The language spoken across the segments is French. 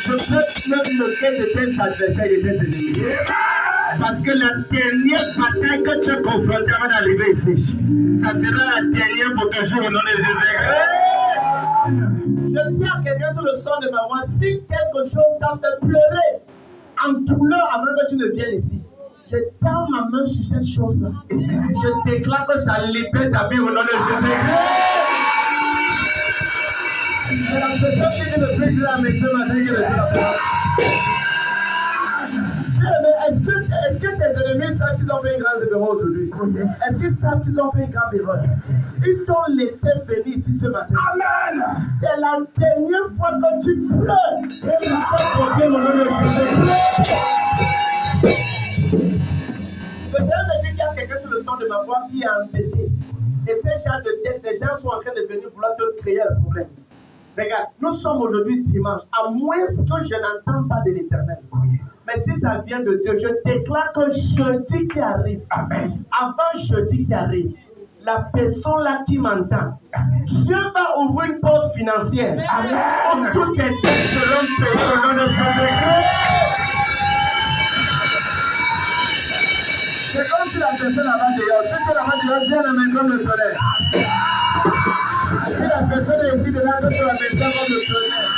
Je peux même moquer de tes adversaires et tes ennemis. Parce que la dernière bataille que tu es confronté avant d'arriver ici, ça sera la dernière pour toujours au nom de Jésus. Je dis à quelqu'un sur le son de ma voix, si quelque chose t'a fait pleurer en douleur avant que tu ne viennes ici, je tends ma main sur cette chose-là. Je déclare que ça libère ta vie au nom de Jésus. C'est la personne qui est le plus grand ce matin qui le sait. Est-ce que tes ennemis savent qu'ils ont fait une grande erreur aujourd'hui? Est-ce qu'ils savent qu'ils ont fait une grande erreur? Ils sont laissés venir ici ce matin. Amen. C'est la dernière fois que tu pleures. C'est ça problème au nom de Jésus. Le Seigneur me dit qu'il y a quelqu'un sur le son de ma voix qui est entêté. Et ces gens de tête, les gens sont en train de venir vouloir te créer un problème. Regarde, nous sommes aujourd'hui dimanche, à moins que je n'entende pas de l'Éternel. Mais si ça vient de Dieu, je déclare que jeudi qui arrive, amen. Avant jeudi qui arrive, la personne là qui m'entend, Dieu va ouvrir une porte financière. Amen. Où tout est selon payé au nom de Jésus. C'est comme si la personne là-bas dehors, si tu es là-bas dehors, viens la main comme le tonnerre. Si la personne est ici de là, que tu la personne comme le tonnerre.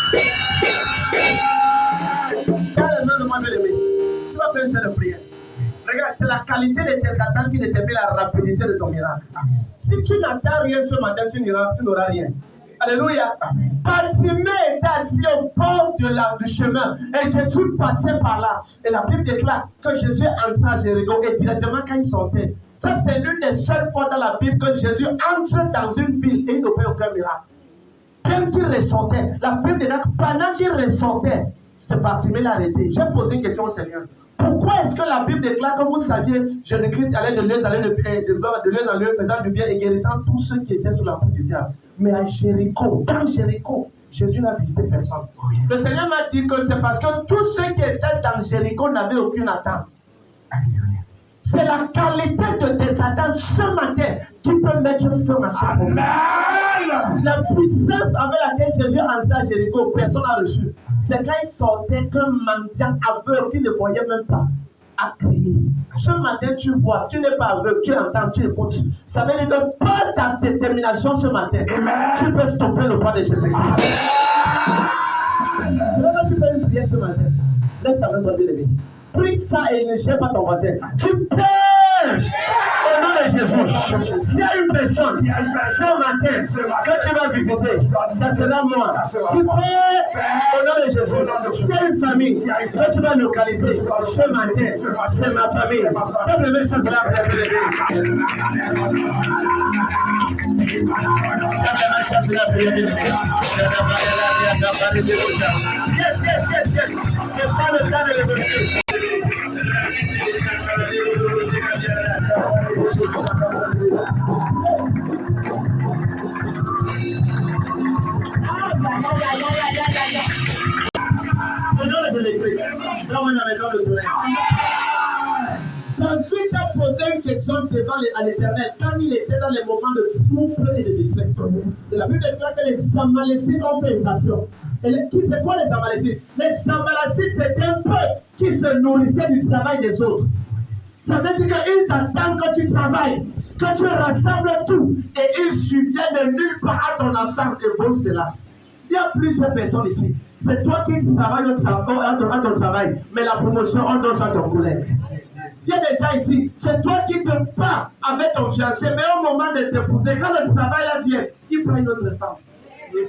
Dans les mains de moi, bien-aimé, tu vas faire une seule prière. Regarde, c'est la qualité de tes attentes qui détermine la rapidité de ton miracle. Si tu n'attends rien ce matin, tu n'auras rien. Alléluia. Bartimée était assis au bord du chemin et Jésus passait par là. Et la Bible déclare que Jésus entrait à Jéricho et directement quand il sortait. Ça, c'est l'une des seules fois dans la Bible que Jésus entre dans une ville et il n'opère aucun miracle. Bien qu'il ressortait, la Bible déclare que pendant qu'il ressortait, c'est Bartimée l'a arrêté. J'ai posé une question au Seigneur. Pourquoi est-ce que la Bible déclare que vous saviez, Jésus-Christ allait de lieu en lieu, faisant du bien et guérissant tous ceux qui étaient sous la peau du diable? Mais à Jéricho, dans Jéricho, Jésus n'a visité personne. Le Seigneur m'a dit que c'est parce que tous ceux qui étaient dans Jéricho n'avaient aucune attente. C'est la qualité de tes attentes ce matin qui peut mettre fin à ce problème. La puissance avec laquelle Jésus entrait à Jéricho, personne n'a reçu. C'est quand il sortait qu'un mendiant aveugle qui ne voyait même pas a crié. Ce matin, tu vois, tu n'es pas aveugle, tu entends, tu écoutes. Ça veut dire que par ta détermination ce matin, tu peux stopper le pas de Jésus-Christ. Tu vois que tu fais une prière ce matin. Laisse ta main tomber les mains. Prie ça et ne gère pas ton voisin. Tu pêches au nom de Jésus. S'il y a une personne ce matin que tu vas visiter, ça sera moi. Tu pêches au nom de Jésus. S'il y a une famille que tu vas localiser ce matin, c'est ma famille. Comme le message là, yes. C'est pas le temps de négocier. David a posé une question devant l'Éternel quand il était dans les moments de trouble et de détresse. Et la Bible déclare que les Amalécites ont fait une nation. C'est quoi les Amalécites? Les Amalécites, c'était un peuple qui se nourrissait du travail des autres. Ça veut dire qu'ils attendent que tu travailles, que tu rassembles tout, et ils subviennent de nulle part à ton absence et volent cela. Il y a plusieurs personnes ici. C'est toi qui travailles à ton travail, mais la promotion, on donne ça à ton collègue. Il y a des gens ici, c'est toi qui te bats avec ton fiancé, mais au moment de t'épouser, quand le travail là vient, il prend une autre femme.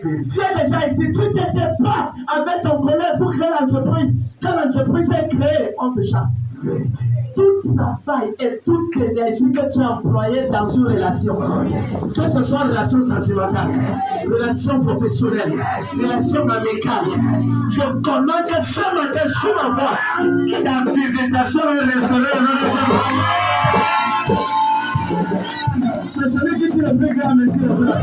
Il y a des gens ici, tu t'étais pas avec ton collègue pour créer l'entreprise. Quand l'entreprise est créée, on te chasse. Tout travail et toute énergie que tu as employée dans une relation, que ce soit relation sentimentale, relation professionnelle, relation amicale, je commande que ce matin, sous ma voix, ta visitation est restaurée au nom de Dieu. C'est celui qui dit le plus grand métier de cela.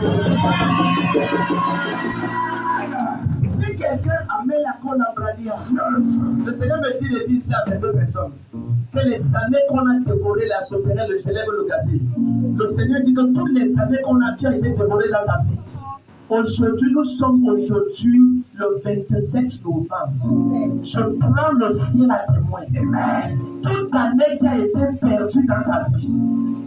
Si quelqu'un amène la cône à Bradia, le Seigneur me dit de dire ici à mes deux personnes que les années qu'on a dévorées la sauterelle, le gelève, le gazé, le Seigneur dit que toutes les années qu'on a bien été dévorées dans ta vie, Aujourd'hui, nous sommes aujourd'hui le 27 novembre. Je prends le ciel à témoin. Toute année qui a été perdue dans ta vie,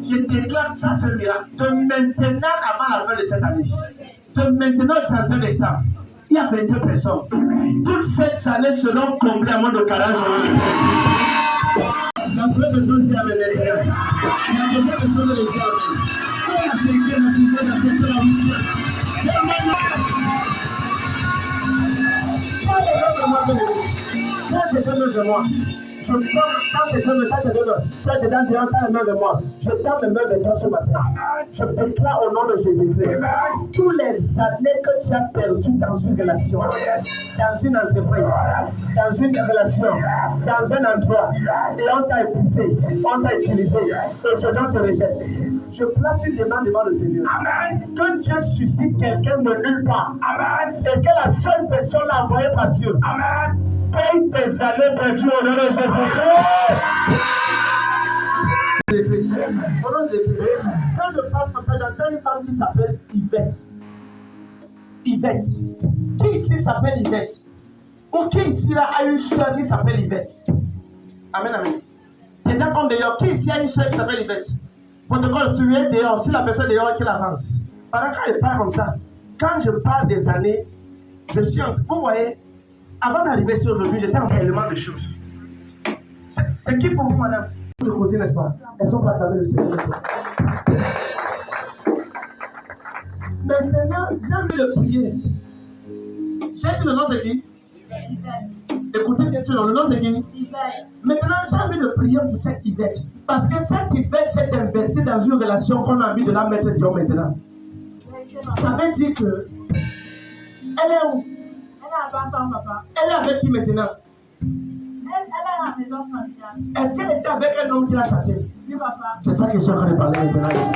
je déclare ça, c'est un miracle. De maintenant avant la fin de cette année, de maintenant au 31 décembre, il y a 22 personnes. Toutes cette années seront comblées à moins de 40 jours. La première personne dit Amen. La première personne dit Amen. La cinquième, la sixième, la septième, la huitième. Quand je donne de moi, je prends, quand je donne, quand je donne, les mains de moi, je tends les mains de toi ce matin. Je déclare au nom de Jésus-Christ, tous les années que tu as perdu dans une relation, dans une entreprise, dans une relation, dans un endroit, et on t'a épuisé, on t'a utilisé, et je te rejette. Je place une demande devant le Seigneur. Que Dieu suscite quelqu'un de nulle part. Et que la seule personne l'a envoyé par Dieu. Paye tes années perdues au nom de Jésus-Christ. Quand je parle comme ça, j'entends une femme qui s'appelle Yvette. Yvette. Qui ici s'appelle Yvette? Ou qui ici là a une soeur qui s'appelle Yvette? Amen, amen. Quelqu'un comme dehors, qui ici a une soeur qui s'appelle Yvette? Protocole, tu es dehors, si la personne est dehors, qu'elle avance. Pendant quand je parle comme ça, quand je parle des années, je suis en... Vous voyez, avant d'arriver sur aujourd'hui, j'étais en tellement de choses. C'est qui pour vous, madame? De causer, n'est-ce pas? Elles sont partagées le Seigneur. Maintenant, j'ai envie de prier. J'ai dit le nom, c'est qui? Écoutez bien, le nom, c'est qui? Maintenant, j'ai envie de prier pour cette Yvette. Parce que cette Yvette s'est investie dans une relation qu'on a envie de la mettre dehors maintenant. Ça veut dire que... Elle est où? Elle est avec qui maintenant? Elle est à la maison familiale. Est-ce qu'elle était avec un homme qui l'a chassé? Oui, papa. C'est ça que je suis en train de parler maintenant ici.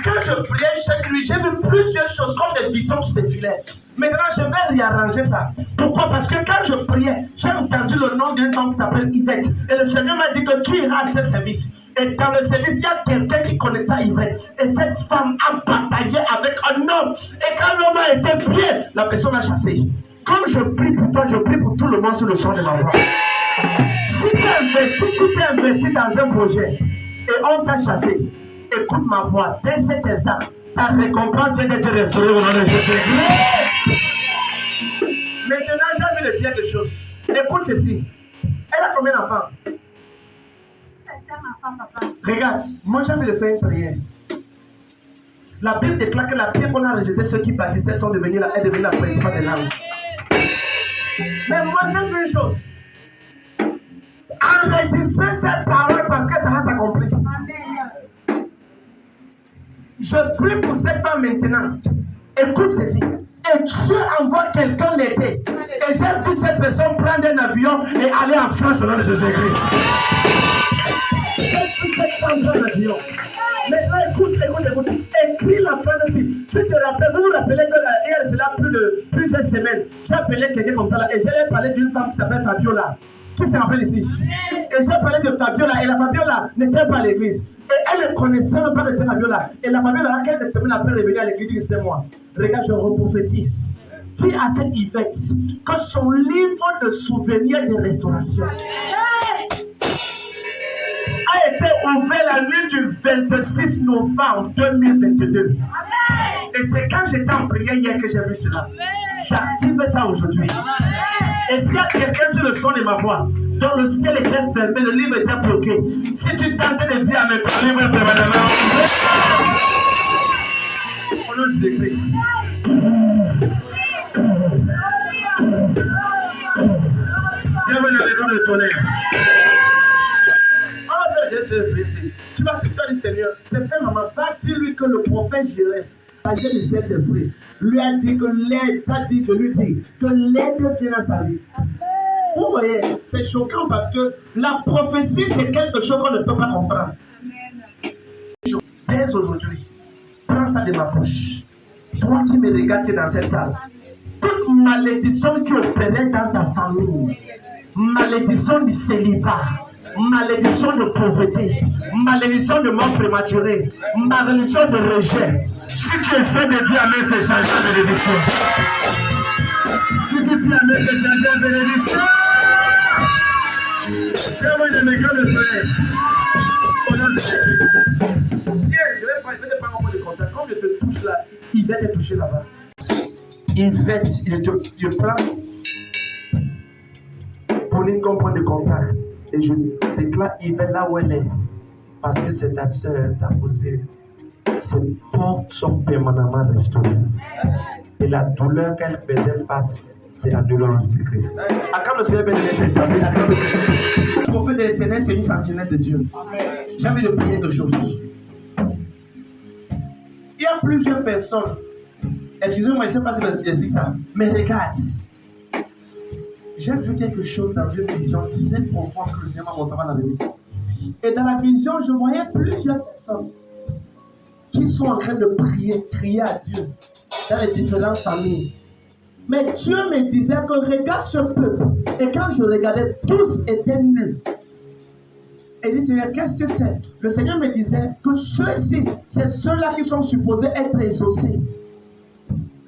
Quand je priais chaque nuit, j'ai vu plusieurs choses comme des visions qui défilaient. Maintenant, je vais réarranger ça. Pourquoi? Parce que quand je priais, j'ai entendu le nom d'une femme qui s'appelle Yvette. Et le Seigneur m'a dit que tu iras à ce service. Et dans le service, il y a quelqu'un qui connaissait à Yvette. Et cette femme a bataillé avec un homme. Et quand l'homme a été pris, la personne a chassé. Comme je prie pour toi, je prie pour tout le monde sur le champ de ma voix. Si tu t'es investi dans un projet et on t'a chassé, écoute ma voix, dès cet instant, ta récompense vient d'être restaurée au nom de Jésus. Maintenant, j'ai envie de dire quelque chose. Écoute ceci. Elle a combien d'enfants? Regarde, moi j'ai envie de faire une prière. La Bible déclare que la pierre qu'on a rejetée, ceux qui bâtissaient sont devenus la principale des langues. Mais moi j'ai vu une chose. Enregistrer cette parole parce que ça va s'accomplir. Je prie pour cette femme maintenant. Écoute ceci. Et Dieu envoie quelqu'un l'été. Et j'ai vu cette personne prendre un avion et aller en France au nom de Jésus-Christ. J'ai vu cette femme prendre un avion. Maintenant, écoute. Écris la phrase ici. Tu te rappelles, vous vous rappelez que c'est là plusieurs semaines. J'ai appelé quelqu'un comme ça là. Et j'ai parlé d'une femme qui s'appelle Fabiola. Qui se rappelle ici? Et j'ai parlé de Fabiola. Et la Fabiola n'était pas à l'église. Et elle ne connaissait même pas de Fabiola. Et la Fabiola, quelques semaines après, elle est venue à l'église, dit que c'était moi. Regarde, je reprophétise. Dis à cette Yvette que son livre de souvenirs de restauration a été ouvert la nuit du 26 novembre 2022. Et c'est quand j'étais en prière hier que j'ai vu cela. J'active ça aujourd'hui. Et s'il y a quelqu'un sur le son de ma voix, dont le ciel était fermé, le livre était bloqué, si tu tentes de dire à mes ton livre est permanemment au nom de Jésus-Christ. Bienvenue à l'école de tonnerre. Tu vas se faire du Seigneur. C'est fait, maman. Va dire-lui que le prophèt Jérès, âgé du Saint-Esprit, lui a dit que l'aide, pas dit de lui dire que l'aide vient à sa vie. Vous voyez, c'est choquant parce que la prophétie, c'est quelque chose qu'on ne peut pas comprendre. Dès aujourd'hui, prends ça de ma bouche. Toi qui me regardes dans cette salle, toute malédiction qui opérait dans ta famille, malédiction du célibat, malédiction de pauvreté, malédiction de mort prématurée, malédiction de rejet, Si tu essaies de dire Amen, c'est changement de bénédiction. Si tu dis Amen, c'est changement de bénédiction. Fais-moi une méga de frère. Au nom de Jésus. Viens, je vais te prendre un peu de contact. Quand je te touche là, il va te toucher là-bas. Yvette, je prends Pauline comme point de contact et je déclare Yvette là où elle est. Parce que c'est ta soeur, ta posée. Ses portes sont permanemment restaurées. Et la douleur qu'elle faisait face, c'est annulé en Christ. À quand le Seigneur béni s'est établi, le prophète de l'Éternel, c'est une sentinelle de Dieu. J'ai envie de prier quelque chose. Il y a plusieurs personnes. Excusez-moi, je ne sais pas si j'explique ça. Mais regarde. J'ai vu quelque chose dans une vision très profonde que le Seigneur m'a montré dans la vision. Et dans la vision, je voyais plusieurs personnes qui sont en train de prier, crier à Dieu dans les différentes familles. Mais Dieu me disait que regarde ce peuple. Et quand je regardais, tous étaient nus. Et il dit, Seigneur, qu'est-ce que c'est? Le Seigneur me disait que ceux-ci, c'est ceux-là qui sont supposés être exaucés.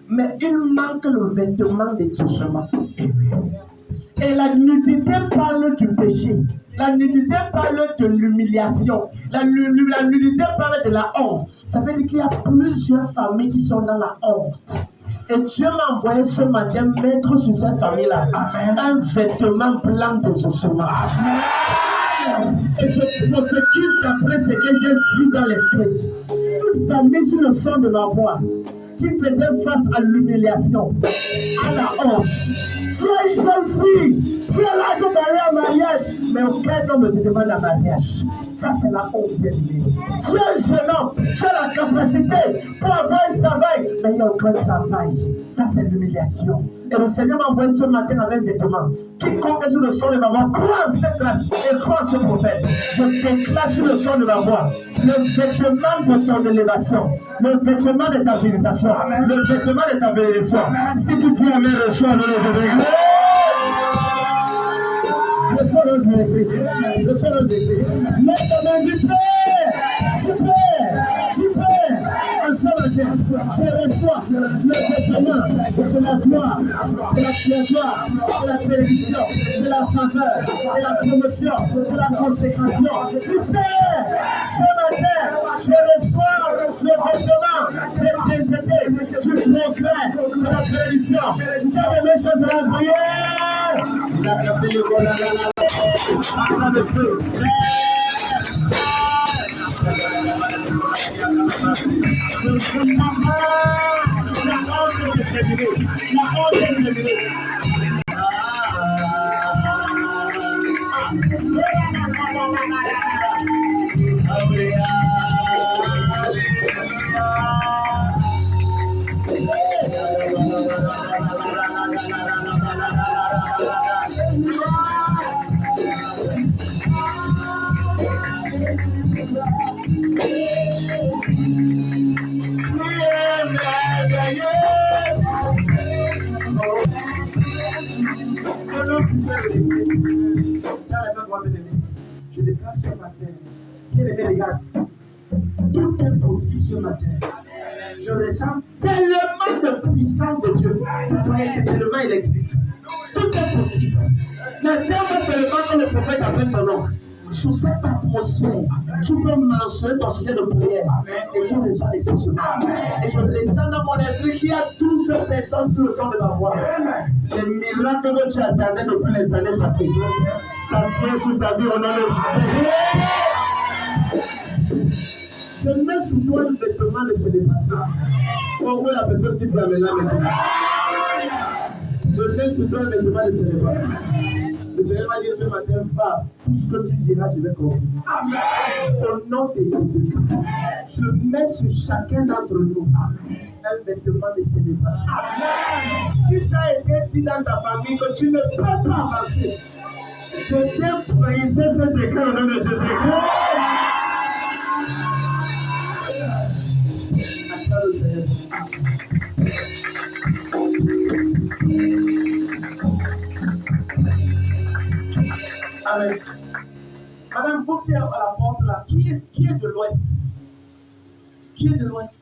Mais il manque le vêtement d'exaucement. Et la nudité parle du péché. La nudité parle de l'humiliation. La nudité parle de la honte. Ça veut dire qu'il y a plusieurs familles qui sont dans la honte. Et Dieu m'a envoyé ce matin mettre sur cette famille-là un vêtement blanc d'exaucement. Et je prophétise d'après ce que j'ai vu dans l'esprit. Une famille sur le son de ma voix qui faisait face à l'humiliation, à la honte. Tu es une jeune fille, tu es là, tu es marié en mariage, mais aucun homme ne te demande un mariage. Ça, c'est la honte bien aimée. Tu es un jeune homme, tu as la capacité pour avoir un travail, mais il n'y a aucun travail. Ça, c'est l'humiliation. Et le Seigneur m'a envoyé ce matin avec des vêtements. Quiconque est sur le son de ma voix, crois en cette grâce et crois en ce prophète. Je déclare sur le son de ma voix le vêtement de ton élévation, le vêtement de ta visitation, le vêtement de ta bénédiction. Si tu dis Amen, reçois le Jésus. Le son de Jésus. Le son de Jésus. Mets ta main, tu peux. Tu peux. Tu peux. En ce matin, je reçois le vêtement de la gloire, de la gloire, de la bénédiction, de la faveur, de la promotion, de la consécration. Tu fais ce matin, je reçois le vêtement de sainteté, du progrès, de la bénédiction. Vous avez mes choses à la prière. Il a capté le vol à la le feu. Je déclare ce matin, regarde, tout est possible ce matin. Je ressens tellement de puissance de Dieu. Vous voyez, c'est tellement électrique. Tout est possible. Ne ferme seulement que le prophète appelle ton nom. Sous cette atmosphère, tu peux mentionner ton sujet de prière et tu reçois l'exceptionnel. Et je descends dans mon esprit qu'il y a 12 personnes sur le son de ma voix. Les miracles que tu attendais depuis les années passées, ça vient sur ta vie au nom de Jésus. Je mets sous toi un vêtement de célébration. Pour voir la personne qui fait la mélange maintenant. Je mets sous toi un vêtement de célébration. Le Seigneur m'a dit ce matin, va, tout ce que tu diras, je vais confirmer. Amen. Au nom de Jésus-Christ, je mets sur chacun d'entre nous un vêtement de célébration. Amen. Si ça a été dit dans ta famille que tu ne peux pas avancer, je viens briser ce décret au nom de Jésus-Christ. Acclame le Seigneur. Amen. Madame, vous qui est à la porte là, qui est de l'Ouest? Qui est de l'Ouest?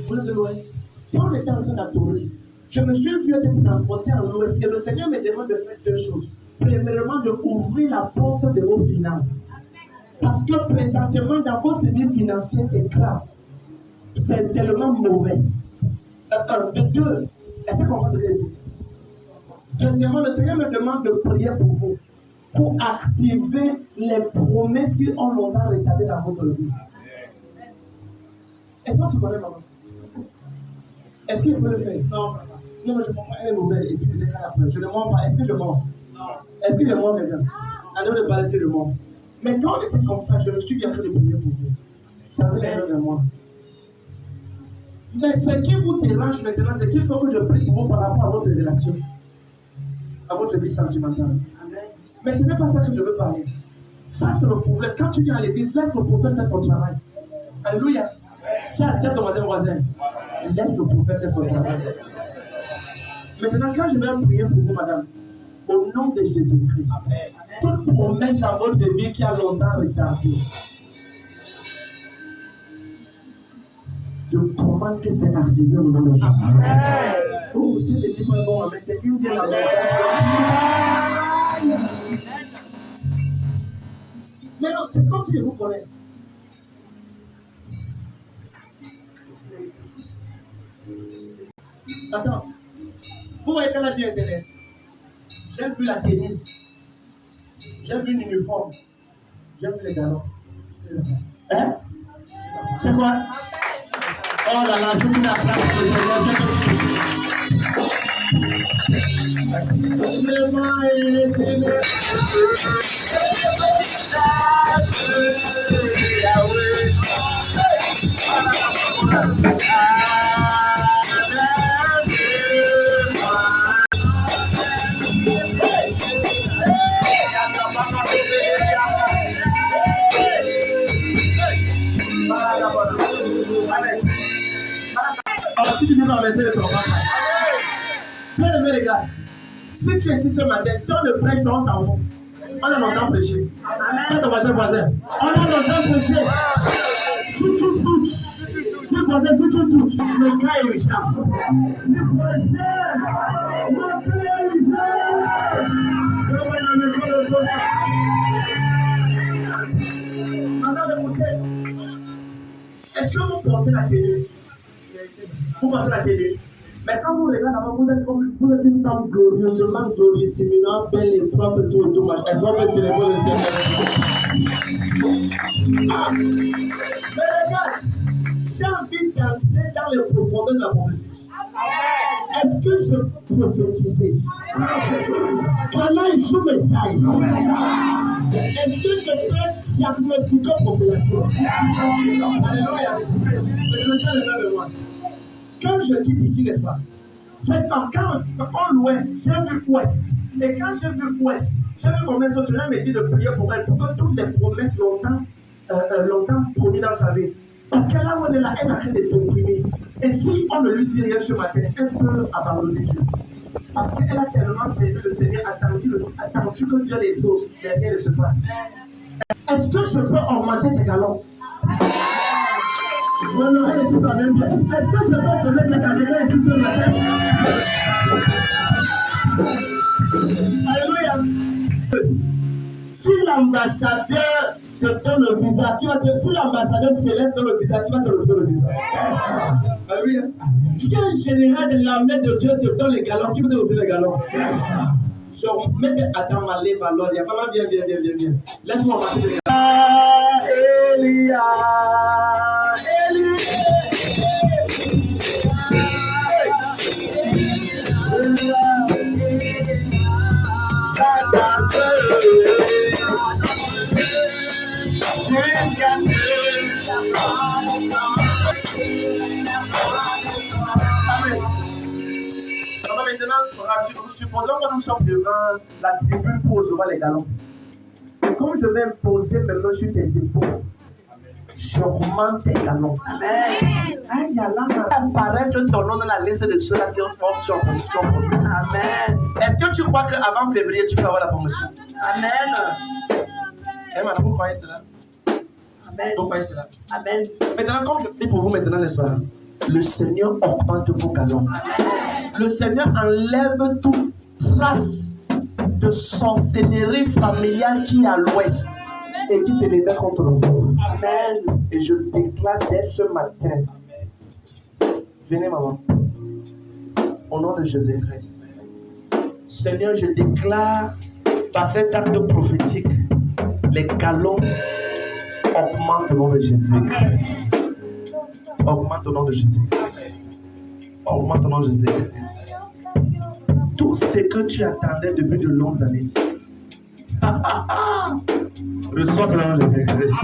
Vous êtes de l'Ouest. Quand on était en train d'adorer, je me suis vu être transporté en l'Ouest et le Seigneur me demande de faire deux choses. Premièrement, de ouvrir la porte de vos finances. Parce que présentement, dans votre vie financière, c'est grave. C'est tellement mauvais. De deux, est-ce qu'on va se dire? Deuxièmement, le Seigneur me demande de prier pour vous, pour activer les promesses qui ont longtemps retardé dans votre vie. Est-ce que tu connais maman? Est-ce qu'il peut le faire? Non. Non, mais je comprends, elle est nouvelle et puis peut-être qu'elle a peur. Je ne mens pas. Est-ce que je mens? Non. Est-ce que je mens, quelqu'un? Allez, de parler si je mens. Mais quand on était comme ça, je me suis dit en train de prier pour vous. Tendez les mains vers moi. Mais ce qui vous dérange maintenant, c'est qu'il faut que je prie pour vous par rapport à votre relation, à votre vie sentimentale. Amen. Mais ce n'est pas ça que je veux parler. Ça, c'est le problème. Quand tu viens à l'église, laisse le prophète faire son travail. Alléluia. Tu as tête de voisin. Laisse le prophète faire son travail. Maintenant, quand je vais prier pour vous, madame, au nom de Jésus-Christ, toute promesse dans votre vie qui a longtemps retardé, je commande que c'est activé au nom de Jésus. Vous aussi, les dis bon, mais quelqu'un dit la mais non, c'est comme si je vous connais. Attends, vous voyez qu'elle a dit Internet. J'ai vu la tenue. J'ai vu l'uniforme. J'ai vu les galons. Hein? C'est quoi? Oh là là, je vous la place pour alors, si tu veux m'avancer le programme, bien aimé les gars, si tu es ici ce matin, si on ne prêche, on s'en fout. On a longtemps prêché. C'est ton voisin. On a longtemps prêché. Si tu doutes, si tu doutes, le cas est échappe. Est-ce que vous portez la tenue? Vous portez la tenue. Mais quand vous regardez avant, vous êtes une femme glorieusement glorieusement belle et propre, tout et tout machin. Est-ce qu'on peut célébrer le Seigneur? Mais regarde, j'ai envie de danser dans les profondeurs de la prophétie. Est-ce que je prophétisais? Pendant il sous message. Est-ce que je peux diagnostiquer prophétique? Alléluia. Quand je quitte ici, n'est-ce pas? Cette femme, quand on louait, j'ai vu Ouest. Et quand j'ai vu Ouest, j'ai vu combien de cela me dit de prier pour elle, pour que toutes les promesses longtemps promis dans sa vie. Parce que là où elle est là, elle a train de t'opprimer. Et si on ne lui dit rien ce matin, elle peut abandonner Dieu. Parce qu'elle a tellement servi le Seigneur, attendu que Dieu l'exauce, mais rien ne se passe. Est-ce que je peux augmenter tes galons? Bon, elle dit pas même bien. Est-ce que je peux te mettre la caméra ici ce matin? Alléluia. Si l'ambassadeur te donne le visa, si l'ambassadeur céleste donne le visa, tu vas te refuser le visa. Alléluia. Si un général de l'armée de Dieu te donne les galons, qui va te refuser les galons? Je mets attends ma lèvre alors, il y a pas mal bien. Laisse-moi marcher les galons. Elia. Maintenant, supposons que nous sommes devant la tribune pour recevoir les galons. Et comme je vais poser mes mains sur tes épaules, j'augmente tes galons. Amen. Aïe, Allah, apparaître ton nom dans la liste de ceux-là qui ont son promotion. Amen. Est-ce que tu crois qu'avant février, tu peux avoir la promotion? Amen. Eh, madame, vous croyez cela? Amen. Vous croyez cela? Amen. Maintenant, comme je prie pour vous maintenant, n'est-ce pas? Le Seigneur augmente vos galons. Le Seigneur enlève toute trace de sorcellerie familiale qui est à l'ouest et qui s'élevait contre vous. Amen. Et je déclare dès ce matin, venez maman, au nom de Jésus-Christ. Seigneur, je déclare par cet acte prophétique, les galons augmentent au nom de Jésus-Christ. Augmente au nom de Jésus-Christ. Augmente au nom de Jésus-Christ. Tout ce que tu attendais depuis de longues années. Reçois au nom de Jésus-Christ.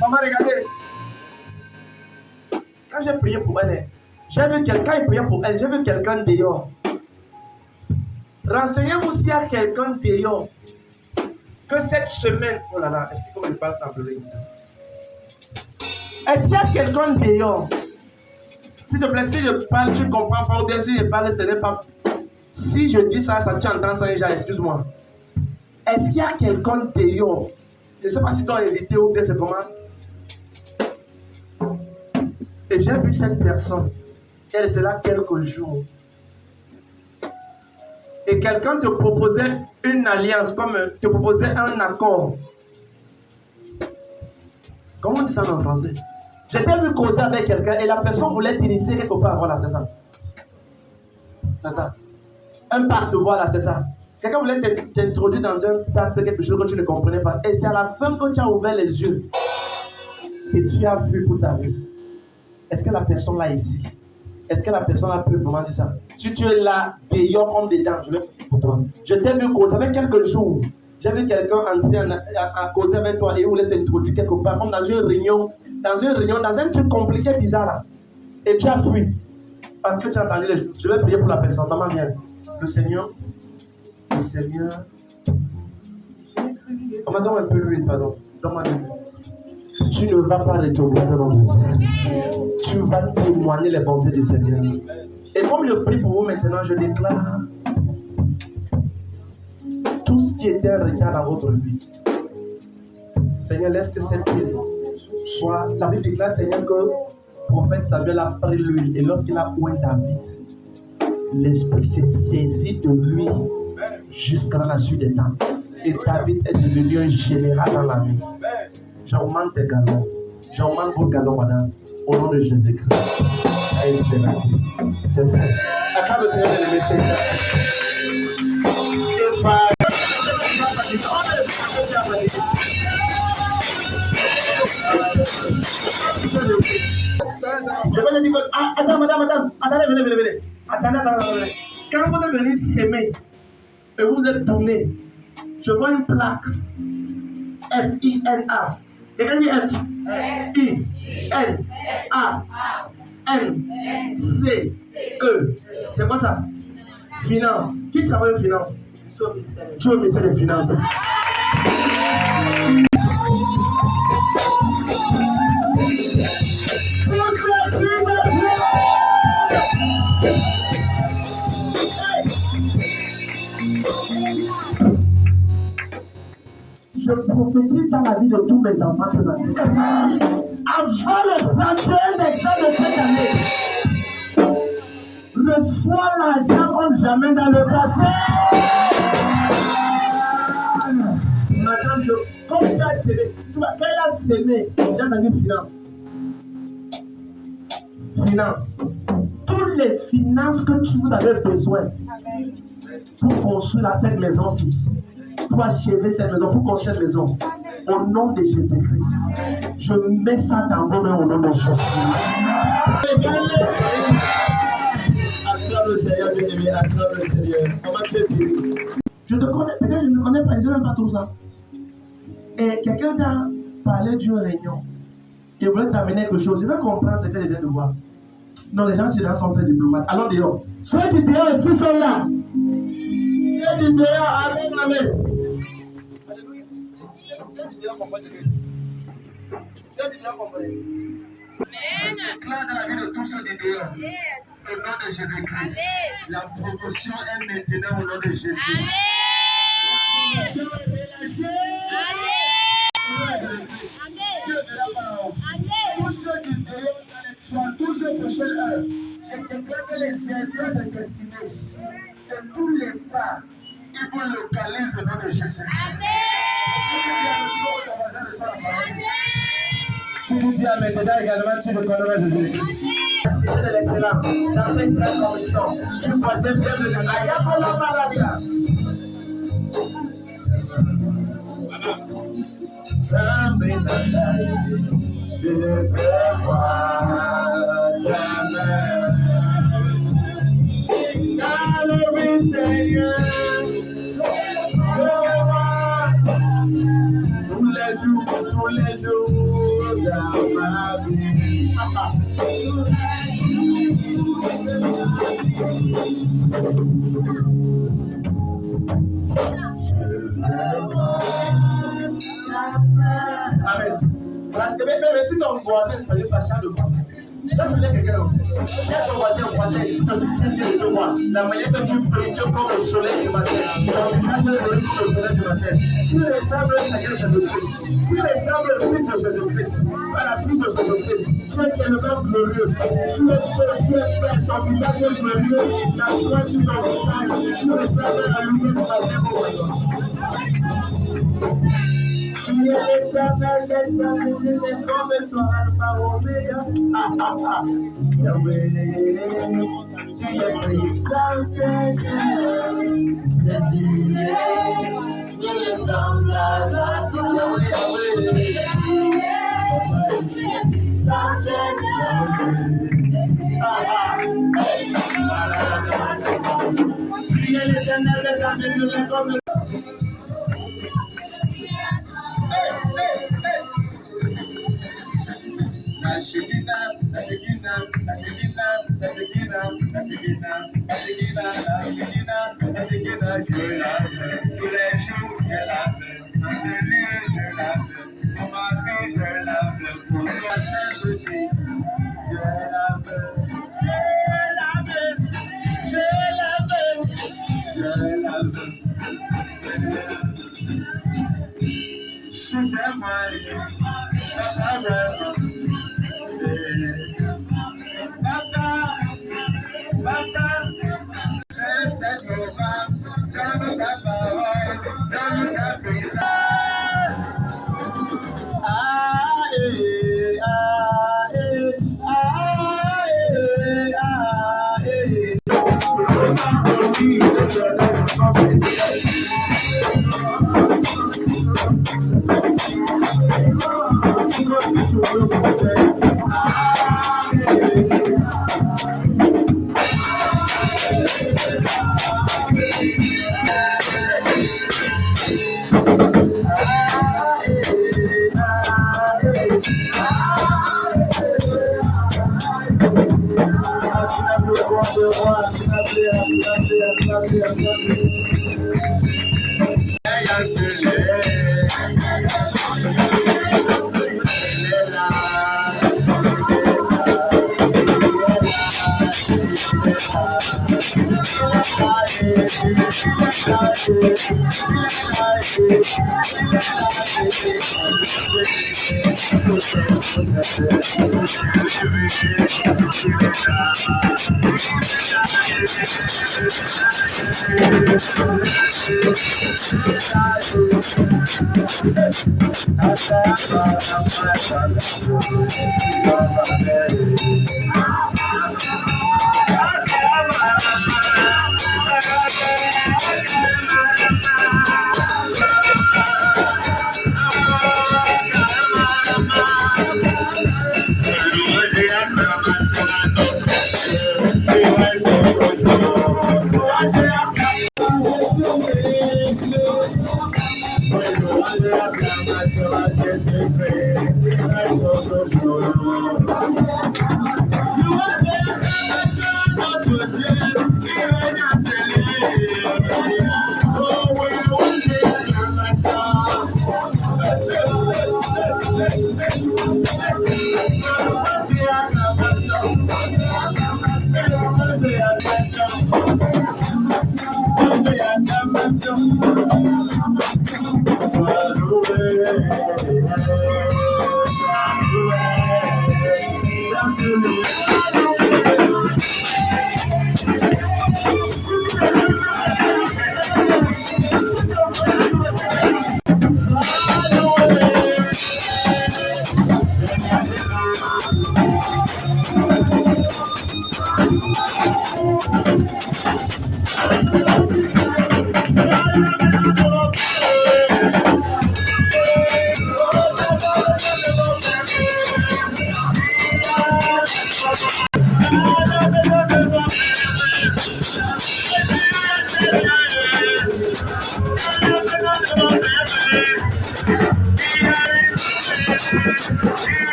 Maman, regardez. Quand j'ai prié pour elle, j'ai vu quelqu'un prier pour elle, j'ai vu quelqu'un dehors. Renseignez-vous s'il y a quelqu'un dehors. Que cette semaine, oh là là, est-ce que comme il parle sans pleurer? Est-ce qu'il y a quelqu'un dehors? S'il te plaît, si je parle, tu ne comprends pas, ou bien si je parle, ce n'est pas. Si je dis ça, tu entends ça, déjà, excuse-moi. Est-ce qu'il y a quelqu'un dehors? Je ne sais pas si tu as évité ou bien c'est comment. Et j'ai vu cette personne, elle est là quelques jours. Et quelqu'un te proposait une alliance, comme te proposait un accord. Comment on dit ça en français? J'étais vu causer avec quelqu'un et la personne voulait t'initier quelque part. Voilà, c'est ça. C'est ça. Un pacte, voilà, c'est ça. Quelqu'un voulait t'introduire dans un pacte, quelque chose que tu ne comprenais pas. Et c'est à la fin que tu as ouvert les yeux que tu as vu pour ta vie. Est-ce que la personne là ici? Est-ce que la personne là peut vraiment dire ça? Si tu es là, dehors comme dedans, je vais pour toi. Je t'ai vu causer avec quelques jours. J'ai vu quelqu'un entrer à causer avec toi et il voulait t'introduire quelque part, comme dans une réunion, dans un truc compliqué, bizarre là. Et tu as fui. Parce que tu as entendu les choses. Je vais prier pour la personne. Maman, viens. Le Seigneur. On m'a donné un peu l'huile, pardon. Donne-moi de l'huile. Tu ne vas pas retourner dans le Seigneur. Tu vas témoigner les bontés du Seigneur. Et comme je prie pour vous maintenant, je déclare tout ce qui était un retard dans votre vie. Seigneur, laisse que cette huile soit. La Bible déclare, Seigneur, que le prophète Samuel a pris l'huile et lorsqu'il a oué David, l'esprit s'est saisi de lui jusqu'à la suite des temps. Et David est devenu un général dans la vie. J'augmente tes galons. J'augmente vos galons, madame. Au nom de Jésus-Christ. Et c'est parti. C'est fait. Acclame le Seigneur de l'émission. Je vais lui dire, attends, madame, attendez, venez. Attendez. Quand vous êtes venu s'aimer et vous êtes tourné, je vois une plaque F-I-N-A. Et quand dit F, I-N-A, N-C-E. C'est quoi ça? Finance. Qui travaille en finance? Tu es au ministère des Finances. Je prophétise dans la vie de tous mes enfants ce matin. Avant le 31 décembre de cette année, reçois l'argent comme jamais dans le passé. Madame, comme tu as semé, tu vois, quand elle a semé, j'ai entendu finance. Finance. Toutes les finances que vous avez besoin pour construire cette maison-ci, pour achever cette maison, pour construire cette maison, au nom de Jésus-Christ, je mets ça dans vos mains au nom de Jésus. Acclame le Seigneur, bien-aimé, acclame le Seigneur. Comment tu es béni? Je te connais, peut-être je ne te connais pas, je ne sais même pas tout ça. Et quelqu'un t'a parlé d'une réunion. Il voulait t'amener quelque chose. Je vais comprendre ce qu'elle vient de voir. Non, les gens là sont très diplomates. Allons dehors. Ceux qui dehors, est-ce qu'ils sont là? Ceux qui dehors, arrivent la main. Je déclare dans la vie de tous ceux qui dehors, au nom de Jésus-Christ, la promotion est maintenant au nom de Jésus. La promotion est relâchée. Dieu verra par tous ceux qui dehors dans les il vous localise le nom de Jésus. Si tu dis Amen, tu peux ton voisin de la parole. Si tu dis Amen, dedans également, tu reconnais Jésus. Cité de l'excellence, dans cette grande commission, tu possèdes bien le Ayakola Maladia. Je ne peux voir jamais. Dans le Seigneur, je vais voir tous les jours dans ma vie. Amen. Mais si ton voisin, ça n'est pas cher de voisin. Ça, c'est quelqu'un. Si ton voisin, je suis très fier de toi. La manière que tu brilles, tu es comme le soleil du matin. Ton visage est comme le soleil du matin. Tu ressembles à Jésus-Christ. Tu ressembles au Fils de Jésus-Christ. À la fille de Jésus-Christ. Tu es tellement glorieuse. Tu es père, ton visage est glorieux. La joie du ton visage. Tu ressembles à la lumière du matin, mon voisin. Tu es l'éternel des saints, comme toi, Alpha Omega. Yahweh, tu es puissant, Jésus, il est semblable à toi, Yahweh, tu es l'éternel des saints, comme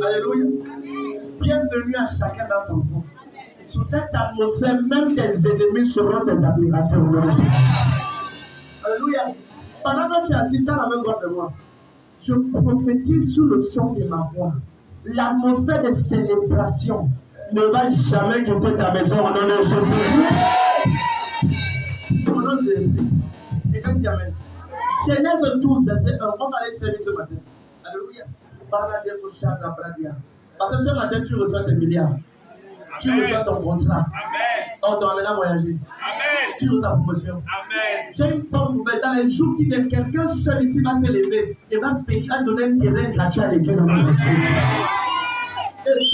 Alléluia. Bienvenue à chacun d'entre vous. Sous cette atmosphère, même tes ennemis seront des admirateurs. Alléluia. Pendant que tu es assis, tu as la main droite de moi. Je prophétise sous le son de ma voix. L'atmosphère de célébration ne va jamais quitter ta maison au nom de Jésus. Au nom de Jésus. Et comme tu amènes. Genèse 12, verset 1. On va aller servir ce matin. Alléluia. Parce que ce matin, tu reçois tes milliards. Tu reçois ton contrat. On t'emmène à voyager. Tu reçois ta promotion. J'ai une bonne nouvelle. Dans les jours qui viennent, quelqu'un seul ici va se lever et va payer, va donner un terrain gratuit à l'église en Jésus. Et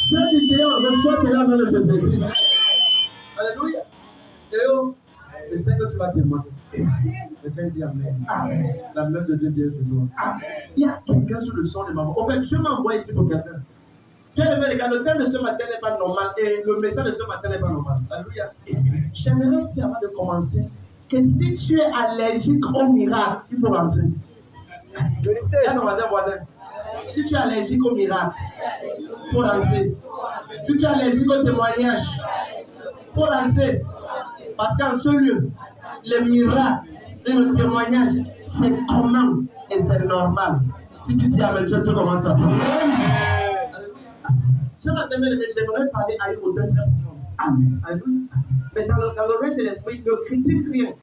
ceux du terrain reçoit cela dans le Jésus-Christ. Alléluia. Et oh, je sais que tu vas témoigner. Quelqu'un dit Amen. Amen. La main de Dieu vient sur nous. Amen. Il y a quelqu'un sur le son de ma voix. En fait, je m'envoie ici pour quelqu'un. Bien-aimé, les gars, le thème de ce matin n'est pas normal et le message de ce matin n'est pas normal. Alléluia. J'aimerais dire avant de commencer que si tu es allergique au miracle, il faut rentrer. Regarde ton voisin. Si tu es allergique au miracle, il faut rentrer. Si tu es allergique au témoignage, il faut rentrer. Parce qu'en ce lieu, le miracle et le témoignage, c'est commun et c'est normal. Si tu dis Amen, tu commences à parler. Ce matin, j'aimerais parler à une hauteur très profonde. Amen. Mais dans le règne de l'esprit, ne critique rien.